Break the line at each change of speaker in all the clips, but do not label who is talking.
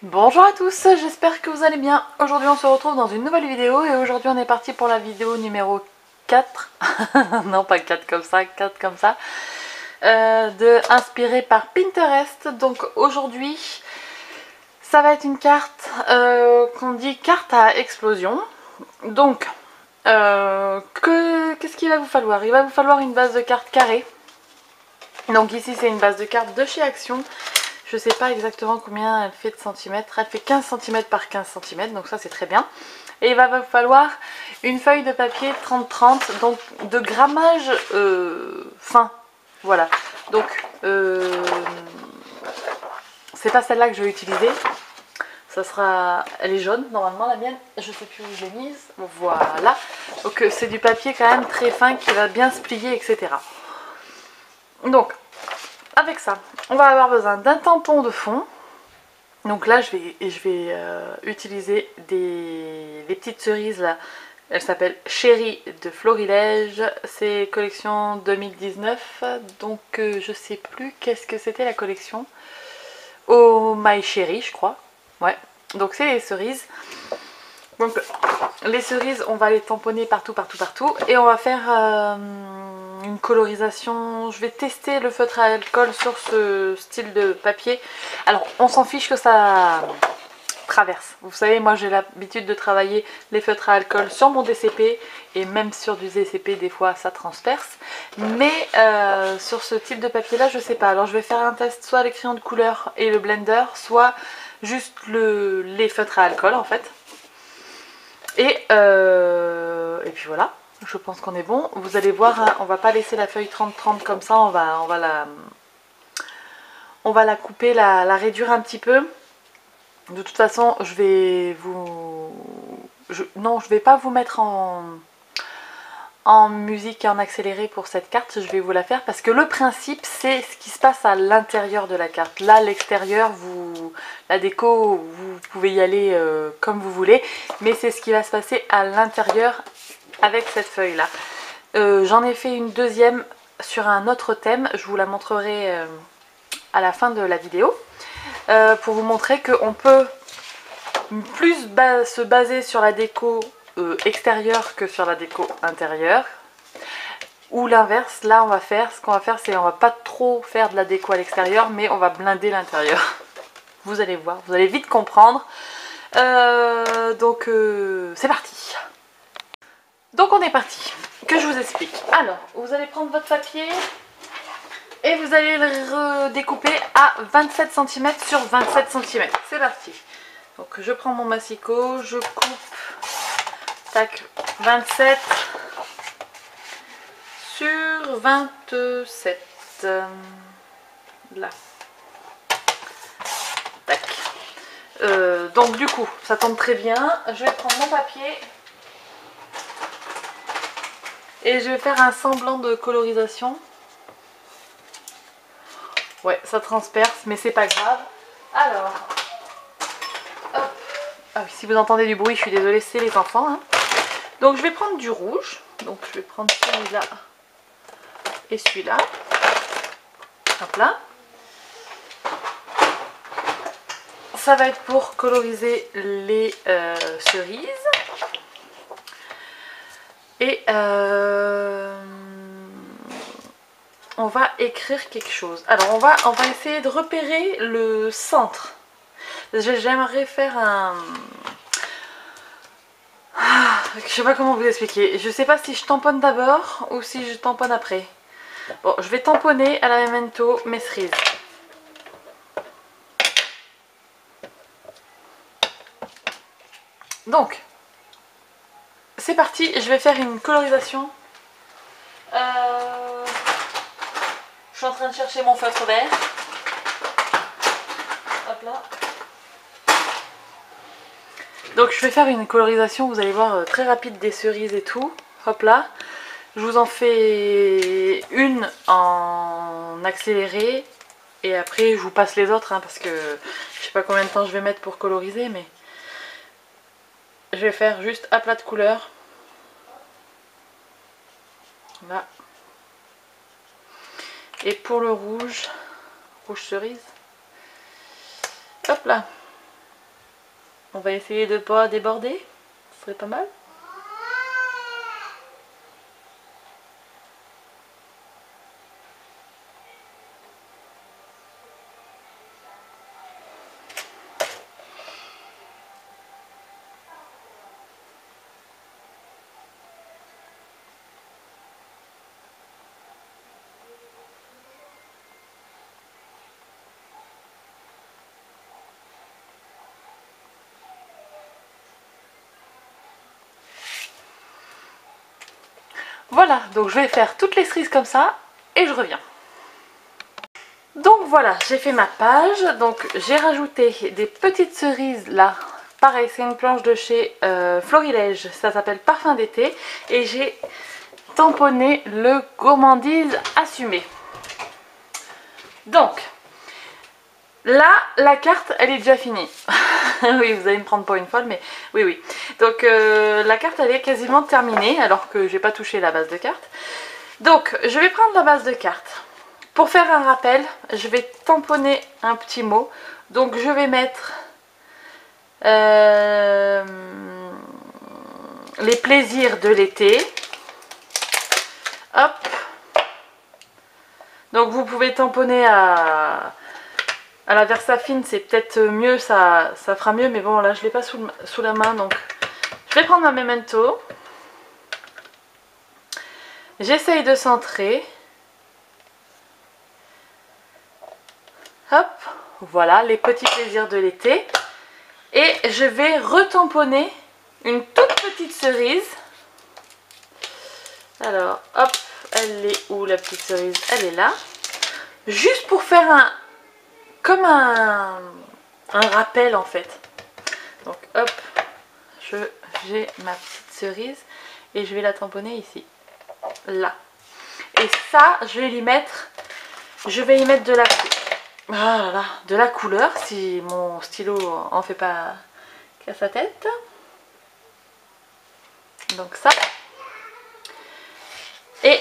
Bonjour à tous, j'espère que vous allez bien. Aujourd'hui on se retrouve dans une nouvelle vidéo et aujourd'hui on est parti pour la vidéo numéro 4. Non pas 4 comme ça, 4 comme ça. Inspiré par Pinterest. Donc aujourd'hui ça va être une carte qu'on dit carte à explosion. Donc qu'est-ce qu'il va vous falloir? Il va vous falloir une base de cartes carrée. Donc ici c'est une base de cartes de chez Action. Je sais pas exactement combien elle fait de centimètres. Elle fait 15 cm par 15 cm, donc ça c'est très bien. Et il va vous falloir une feuille de papier 30-30, donc de grammage fin. Voilà. Donc c'est pas celle-là que je vais utiliser. Ça sera, elle est jaune normalement la mienne. Je sais plus où je l'ai mise. Voilà. Donc c'est du papier quand même très fin qui va bien se plier, etc. Donc avec ça, on va avoir besoin d'un tampon de fond. Donc là, je vais utiliser des petites cerises là. Elles s'appellent Chérie de Florilège. C'est collection 2019. Donc je sais plus qu'est-ce que c'était la collection. Oh My Chérie, je crois. Ouais. Donc c'est les cerises. Donc les cerises, on va les tamponner partout. Et on va faire une colorisation. Je vais tester le feutre à alcool sur ce style de papier. Alors on s'en fiche que ça traverse. Vous savez, moi j'ai l'habitude de travailler les feutres à alcool sur mon DCP. Et même sur du DCP, des fois ça transperce. Mais sur ce type de papier là, je sais pas. Alors je vais faire un test soit les crayons de couleur et le blender, soit juste les feutres à alcool en fait. Et puis voilà, je pense qu'on est bon. Vous allez voir, hein, on va pas laisser la feuille 30-30 comme ça, on va la couper, la réduire un petit peu. De toute façon, je vais pas vous mettre en musique et en accéléré pour cette carte, je vais vous la faire parce que le principe c'est ce qui se passe à l'intérieur de la carte. Là l'extérieur, la déco, vous pouvez y aller comme vous voulez, mais c'est ce qui va se passer à l'intérieur avec cette feuille là. J'en ai fait une deuxième sur un autre thème, je vous la montrerai à la fin de la vidéo pour vous montrer qu'on peut plus se baser sur la déco extérieure que sur la déco intérieure, ou l'inverse. Là ce qu'on va faire c'est on va pas trop faire de la déco à l'extérieur, mais on va blinder l'intérieur. Vous allez voir, vous allez vite comprendre. Donc c'est parti. Donc on est parti, que je vous explique. Alors vous allez prendre votre papier et vous allez le redécouper à 27 cm sur 27 cm. C'est parti. Donc je prends mon massicot, je coupe, tac, 27 sur 27, là, tac. Donc du coup, ça tombe très bien, je vais prendre mon papier et je vais faire un semblant de colorisation. Ouais, ça transperce, mais c'est pas grave. Alors, hop. Ah oui, si vous entendez du bruit, je suis désolée, c'est les enfants. Hein. Donc je vais prendre du rouge. Donc je vais prendre celui-là et celui-là. Hop là. Ça va être pour coloriser les cerises. Et on va écrire quelque chose. Alors on va essayer de repérer le centre. J'aimerais faire un... je sais pas comment vous expliquer. Je sais pas si je tamponne d'abord ou si je tamponne après. Bon, je vais tamponner à la Memento mes cerises. Donc, c'est parti. Je vais faire une colorisation. Je suis en train de chercher mon feutre vert. Hop là. Donc je vais faire une colorisation, vous allez voir, très rapide des cerises et tout. Hop là. Je vous en fais une en accéléré. Et après je vous passe les autres hein, parce que je sais pas combien de temps je vais mettre pour coloriser, mais je vais faire juste à plat de couleur. Là. Et pour le rouge, rouge cerise, hop là. On va essayer de ne pas déborder. Ce serait pas mal. Voilà, donc je vais faire toutes les cerises comme ça et je reviens. Donc voilà, j'ai fait ma page, donc j'ai rajouté des petites cerises là. Pareil, c'est une planche de chez Florilège, ça s'appelle Parfum d'été. Et j'ai tamponné le gourmandise assumé. Donc, là, la carte, elle est déjà finie. Oui, vous allez me prendre pour une folle, mais oui, oui. Donc, la carte, elle est quasiment terminée, alors que j'ai pas touché la base de carte. Donc, je vais prendre la base de carte. Pour faire un rappel, je vais tamponner un petit mot. Donc, je vais mettre les plaisirs de l'été. Hop. Donc, vous pouvez tamponner à la Versafine, c'est peut-être mieux, ça fera mieux, mais bon, là, je ne l'ai pas sous la main, donc je vais prendre un memento. J'essaye de centrer. Hop, voilà, les petits plaisirs de l'été. Et je vais retamponner une toute petite cerise. Alors, hop, elle est où la petite cerise? Elle est là. Juste pour faire comme un rappel en fait. Donc hop, j'ai ma petite cerise et je vais la tamponner ici. Là. Et ça, je vais y mettre de la couleur si mon stylo en fait pas qu'à sa tête. Donc ça. Et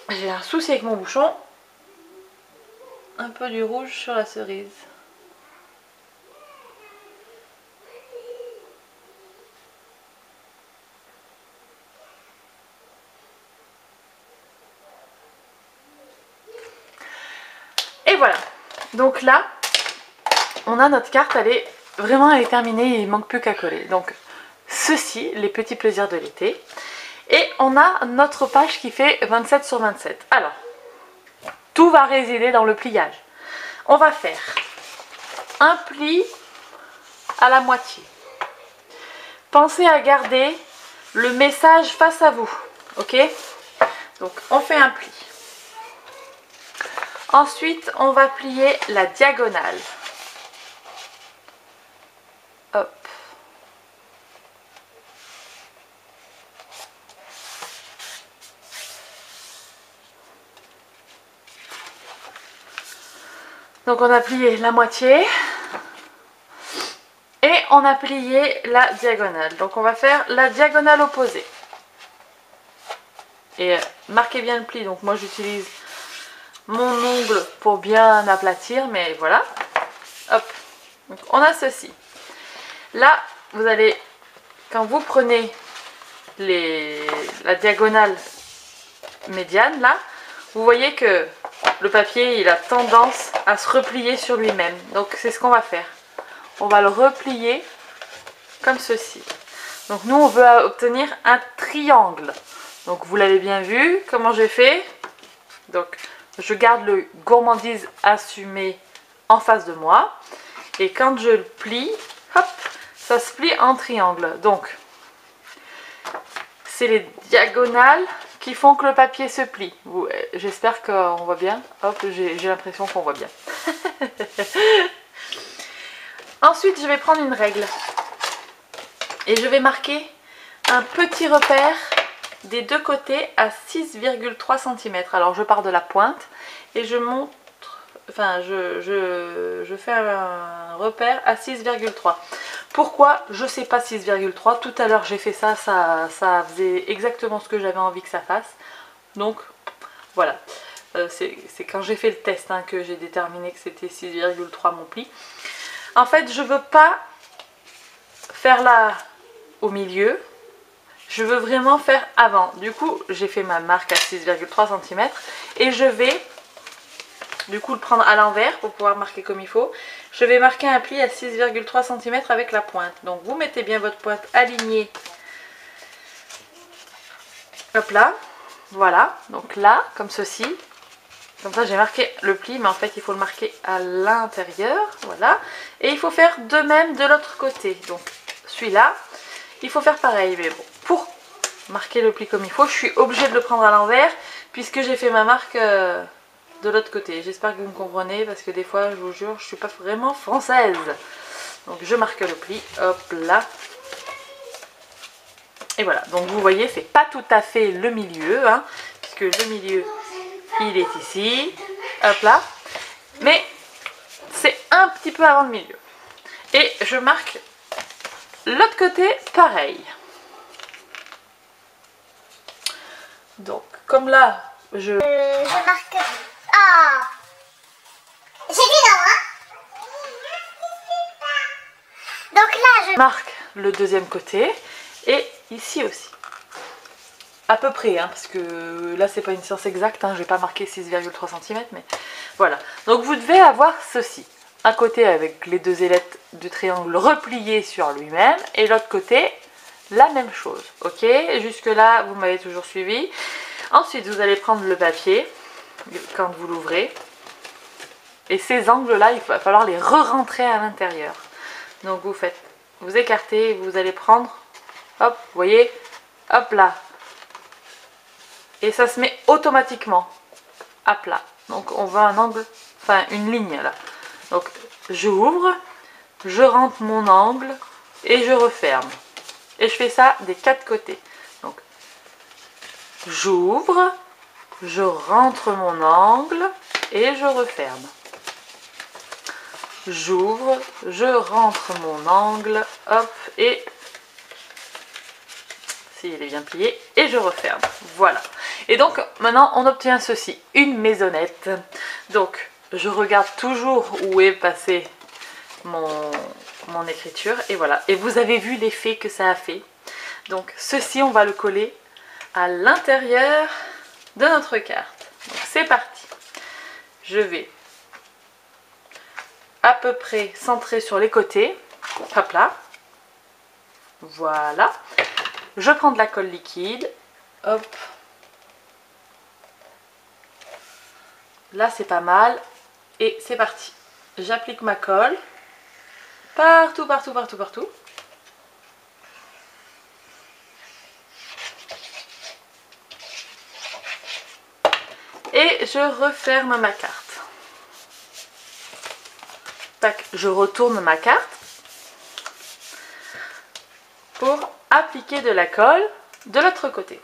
j'ai un souci avec mon bouchon. Un peu du rouge sur la cerise. Et voilà. Donc là, on a notre carte, elle est terminée, il ne manque plus qu'à coller. Donc ceci, les petits plaisirs de l'été. Et on a notre page qui fait 27 sur 27. Alors, tout va résider dans le pliage. On va faire un pli à la moitié. Pensez à garder le message face à vous, ok? Donc on fait un pli. Ensuite, on va plier la diagonale. Hop. Donc on a plié la moitié et on a plié la diagonale. Donc on va faire la diagonale opposée. Et marquez bien le pli, donc moi j'utilise mon ongle pour bien aplatir, mais voilà. Hop, donc on a ceci. Là, vous allez, quand vous prenez la diagonale médiane, là, vous voyez que le papier, il a tendance à se replier sur lui-même. Donc c'est ce qu'on va faire. On va le replier comme ceci. Donc nous, on veut obtenir un triangle. Donc vous l'avez bien vu, comment j'ai fait. Donc je garde le gourmandise assumé en face de moi. Et quand je le plie, hop, ça se plie en triangle. Donc c'est les diagonales qui font que le papier se plie. J'espère qu'on voit bien. Hop, j'ai l'impression qu'on voit bien. Ensuite, je vais prendre une règle. Et je vais marquer un petit repère des deux côtés à 6,3 cm. Alors, je pars de la pointe et je montre... Enfin, je fais un repère à 6,3. Pourquoi je sais pas 6,3? Tout à l'heure j'ai fait ça, ça faisait exactement ce que j'avais envie que ça fasse. Donc voilà, c'est quand j'ai fait le test hein, que j'ai déterminé que c'était 6,3 mon pli. En fait je veux pas faire là au milieu, je veux vraiment faire avant. Du coup, j'ai fait ma marque à 6,3 cm et je vais du coup le prendre à l'envers pour pouvoir marquer comme il faut. Je vais marquer un pli à 6,3 cm avec la pointe. Donc vous mettez bien votre pointe alignée. Hop là, voilà. Donc là, comme ceci. Comme ça j'ai marqué le pli, mais en fait il faut le marquer à l'intérieur. Voilà. Et il faut faire de même de l'autre côté. Donc celui-là, il faut faire pareil. Mais bon, pour marquer le pli comme il faut, je suis obligée de le prendre à l'envers puisque j'ai fait ma marque de l'autre côté. J'espère que vous me comprenez parce que des fois, je vous jure, je suis pas vraiment française. Donc je marque le pli, hop là. Et voilà, donc vous voyez, c'est pas tout à fait le milieu, hein, puisque le milieu, il est ici, hop là. Mais c'est un petit peu avant le milieu. Et je marque l'autre côté, pareil. Donc, comme là, je
marque... Ah, j'ai dit non, hein. Donc là, je
marque le deuxième côté et ici aussi. À peu près, hein, parce que là, c'est pas une science exacte, hein, je vais pas marquer 6,3 cm, mais voilà. Donc, vous devez avoir ceci. Un côté avec les deux ailettes du triangle repliées sur lui-même et l'autre côté, la même chose. Ok, jusque là, vous m'avez toujours suivi. Ensuite, vous allez prendre le papier quand vous l'ouvrez. Et ces angles-là, il va falloir les re-rentrer à l'intérieur. Donc vous faites, vous écartez et vous allez prendre, hop, vous voyez, hop là. Et ça se met automatiquement à plat. Donc on veut un angle, enfin une ligne là. Donc j'ouvre, je rentre mon angle et je referme. Et je fais ça des quatre côtés. Donc j'ouvre, je rentre mon angle et je referme. J'ouvre, je rentre mon angle, hop, et si il est bien plié, et je referme. Voilà. Et donc maintenant on obtient ceci, une maisonnette. Donc je regarde toujours où est passé mon écriture et voilà. Et vous avez vu l'effet que ça a fait. Donc ceci, on va le coller à l'intérieur de notre carte. Donc c'est parti. Je vais à peu près centrer sur les côtés. Hop là. Voilà. Je prends de la colle liquide. Hop. Là c'est pas mal. Et c'est parti. J'applique ma colle. Partout, partout, partout, partout. Et je referme ma carte. Tac, je retourne ma carte pour appliquer de la colle de l'autre côté.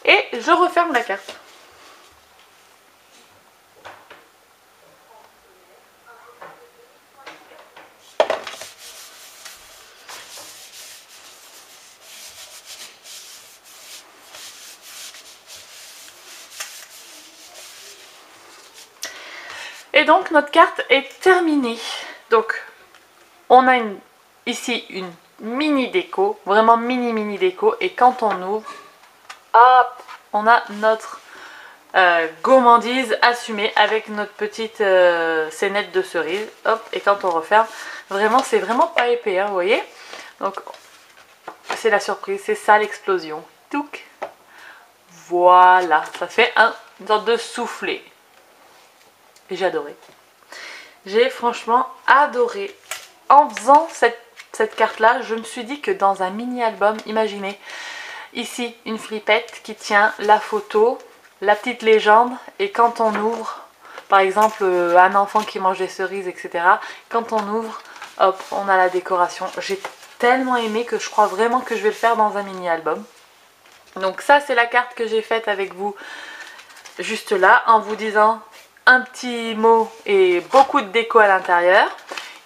Et je referme la carte. Et donc notre carte est terminée. Donc on a ici une mini déco, vraiment mini déco. Et quand on ouvre, hop, on a notre gourmandise assumée avec notre petite scénette de cerise. Hop, et quand on referme, vraiment c'est vraiment pas épais, hein, vous voyez. Donc c'est la surprise, c'est ça l'explosion. Touc. Voilà, ça fait une sorte de soufflet. Et j'ai adoré. J'ai franchement adoré. En faisant cette carte-là, je me suis dit que dans un mini-album, imaginez, ici, une flippette qui tient la photo, la petite légende, et quand on ouvre, par exemple, un enfant qui mange des cerises, etc., quand on ouvre, hop, on a la décoration. J'ai tellement aimé que je crois vraiment que je vais le faire dans un mini-album. Donc ça, c'est la carte que j'ai faite avec vous, juste là, en vous disant un petit mot et beaucoup de déco à l'intérieur.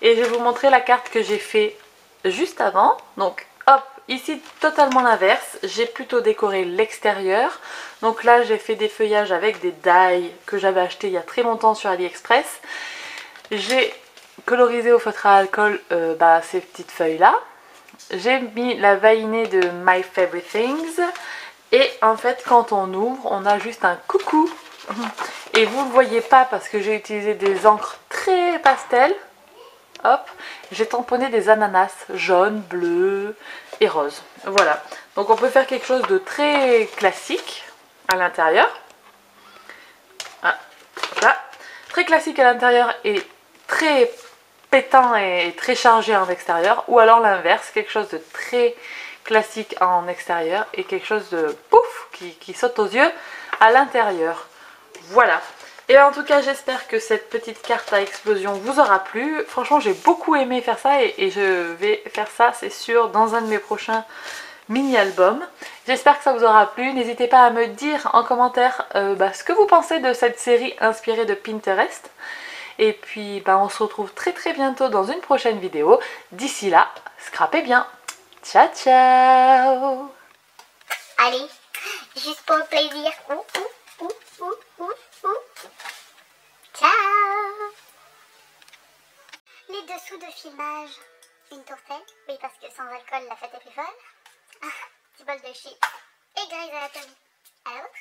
Et je vais vous montrer la carte que j'ai fait juste avant. Donc hop, ici totalement l'inverse, j'ai plutôt décoré l'extérieur. Donc là j'ai fait des feuillages avec des die que j'avais acheté il y a très longtemps sur AliExpress. J'ai colorisé au feutre à alcool ces petites feuilles là. J'ai mis la vainée de My Favorite Things. Et en fait quand on ouvre on a juste un coucou. Et vous ne le voyez pas parce que j'ai utilisé des encres très pastel. Hop, j'ai tamponné des ananas jaunes, bleus et roses. Voilà, donc on peut faire quelque chose de très classique à l'intérieur. Ah, voilà. Très classique à l'intérieur et très pétant et très chargé en extérieur. Ou alors l'inverse, quelque chose de très classique en extérieur et quelque chose de pouf qui saute aux yeux à l'intérieur. Voilà. Et en tout cas j'espère que cette petite carte à explosion vous aura plu. Franchement j'ai beaucoup aimé faire ça et je vais faire ça c'est sûr dans un de mes prochains mini-albums. J'espère que ça vous aura plu. N'hésitez pas à me dire en commentaire ce que vous pensez de cette série inspirée de Pinterest. Et puis on se retrouve très bientôt dans une prochaine vidéo. D'ici là, scrapez bien. Ciao ciao.
Allez, juste pour le plaisir. Ciao. Les dessous de filmage. Une tourtelle. Oui, parce que sans alcool, la fête est plus folle. Ah, petit bol de chips. Et Grey's Anatomy. À l'autre.